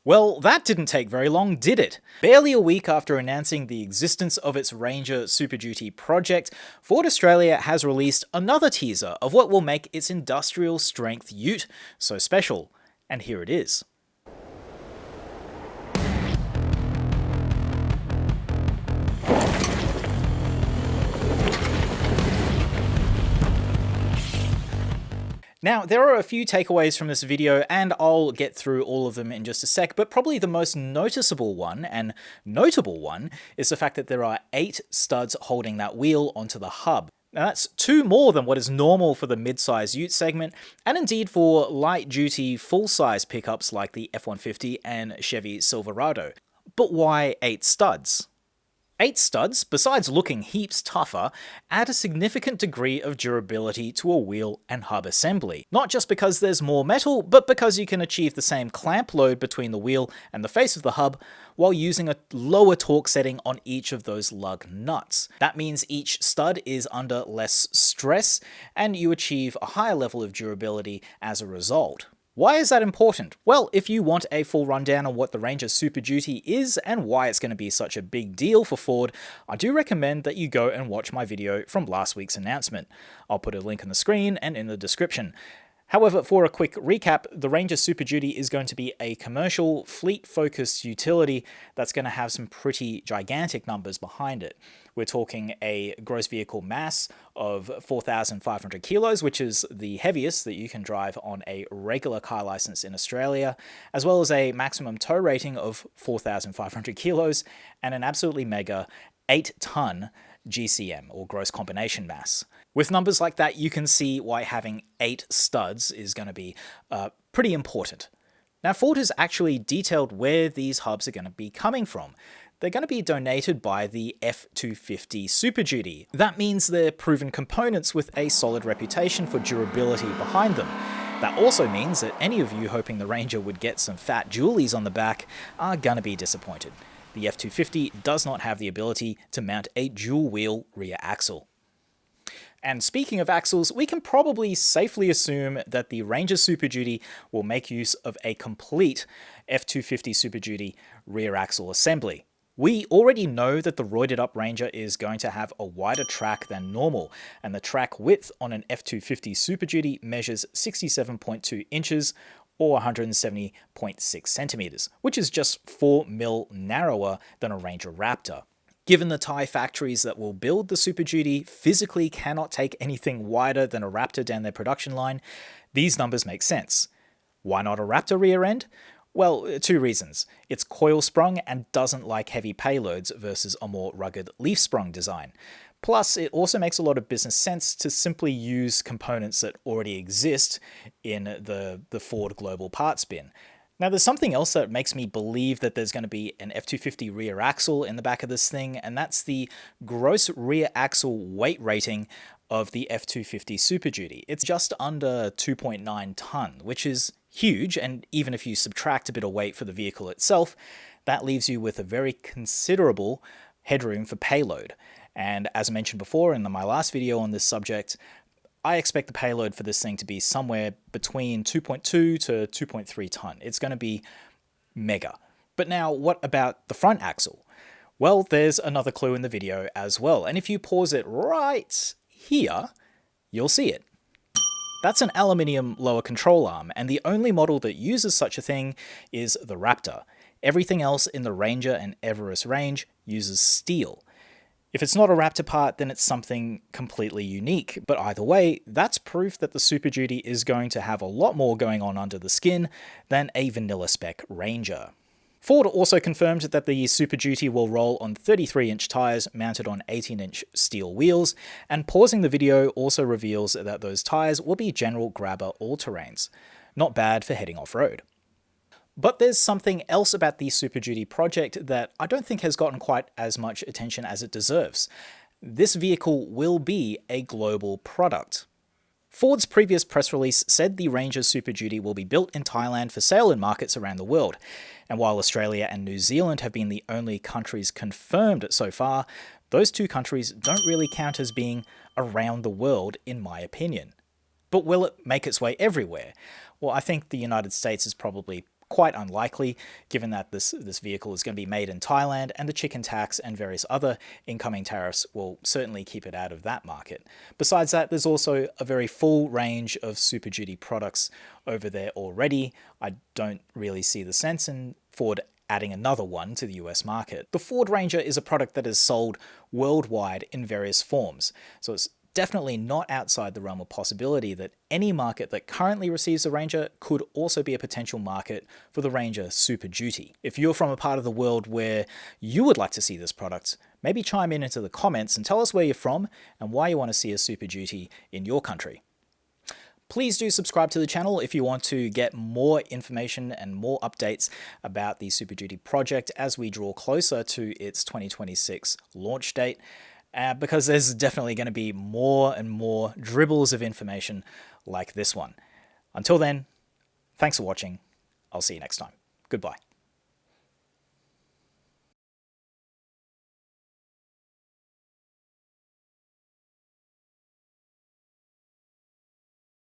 Well, that didn't take very long, did it? Barely a week after announcing the existence of its Ranger Super Duty project, Ford Australia has released another teaser of what will make its industrial strength ute so special. And here it is. Now, there are a few takeaways from this video, and I'll get through all of them in just a sec, but probably the most noticeable one, and notable one, is the fact that there are 8 studs holding that wheel onto the hub. Now that's 2 more than what is normal for the mid-size ute segment, and indeed for light-duty, full-size pickups like the F-150 and Chevy Silverado. But why 8 studs? 8 studs, besides looking heaps tougher, add a significant degree of durability to a wheel and hub assembly. Not just because there's more metal, but because you can achieve the same clamp load between the wheel and the face of the hub while using a lower torque setting on each of those lug nuts. That means each stud is under less stress, and you achieve a higher level of durability as a result. Why is that important? Well, if you want a full rundown on what the Ranger Super Duty is and why it's going to be such a big deal for Ford, I do recommend that you go and watch my video from last week's announcement. I'll put a link on the screen and in the description. However, for a quick recap, the Ranger Super Duty is going to be a commercial, fleet-focused utility that's going to have some pretty gigantic numbers behind it. We're talking a gross vehicle mass of 4,500 kilos, which is the heaviest that you can drive on a regular car license in Australia, as well as a maximum tow rating of 4,500 kilos and an absolutely mega 8-ton GCM, or gross combination mass. With numbers like that, you can see why having 8 studs is going to be pretty important. Now, Ford has actually detailed where these hubs are going to be coming from. They're going to be donated by the F-250 Super Duty. That means they're proven components with a solid reputation for durability behind them. That also means that any of you hoping the Ranger would get some fat dualies on the back are going to be disappointed. The F-250 does not have the ability to mount a dual-wheel rear axle. And speaking of axles, we can probably safely assume that the Ranger Super Duty will make use of a complete F-250 Super Duty rear axle assembly. We already know that the roided up Ranger is going to have a wider track than normal, and the track width on an F-250 Super Duty measures 67.2 inches or 170.6 centimeters, which is just 4mm narrower than a Ranger Raptor. Given the Thai factories that will build the Super Duty physically cannot take anything wider than a Raptor down their production line, these numbers make sense. Why not a Raptor rear end? Well, 2 reasons. It's coil-sprung and doesn't like heavy payloads versus a more rugged leaf-sprung design. Plus, it also makes a lot of business sense to simply use components that already exist in the Ford Global Parts bin. Now, there's something else that makes me believe that there's going to be an F-250 rear axle in the back of this thing, and that's the gross rear axle weight rating of the F-250 Super Duty. It's just under 2.9 ton, which is huge, and even if you subtract a bit of weight for the vehicle itself, that leaves you with a very considerable headroom for payload. And as I mentioned before in my last video on this subject, I expect the payload for this thing to be somewhere between 2.2 to 2.3 ton. It's going to be mega. But now, what about the front axle? Well, there's another clue in the video as well, and if you pause it right here, you'll see it. That's an aluminium lower control arm, and the only model that uses such a thing is the Raptor. Everything else in the Ranger and Everest range uses steel. If it's not a Raptor part, then it's something completely unique. But either way, that's proof that the Super Duty is going to have a lot more going on under the skin than a vanilla spec Ranger. Ford also confirmed that the Super Duty will roll on 33-inch tyres mounted on 18-inch steel wheels, and pausing the video also reveals that those tyres will be general grabber all-terrains. Not bad for heading off-road. But there's something else about the Super Duty project that I don't think has gotten quite as much attention as it deserves. This vehicle will be a global product. Ford's previous press release said the Ranger Super Duty will be built in Thailand for sale in markets around the world. And while Australia and New Zealand have been the only countries confirmed so far, those 2 countries don't really count as being around the world, in my opinion. But will it make its way everywhere? Well, I think the United States is probably quite unlikely, given that this vehicle is going to be made in Thailand, and the chicken tax and various other incoming tariffs will certainly keep it out of that market. Besides that, there's also a very full range of Super Duty products over there already. I don't really see the sense in Ford adding another one to the US market. The Ford Ranger is a product that is sold worldwide in various forms, so it's definitely not outside the realm of possibility that any market that currently receives the Ranger could also be a potential market for the Ranger Super Duty. If you're from a part of the world where you would like to see this product, maybe chime in into the comments and tell us where you're from and why you want to see a Super Duty in your country. Please do subscribe to the channel if you want to get more information and more updates about the Super Duty project as we draw closer to its 2026 launch date. Because there's definitely going to be more and more dribbles of information like this one. Until then, thanks for watching. I'll see you next time. Goodbye.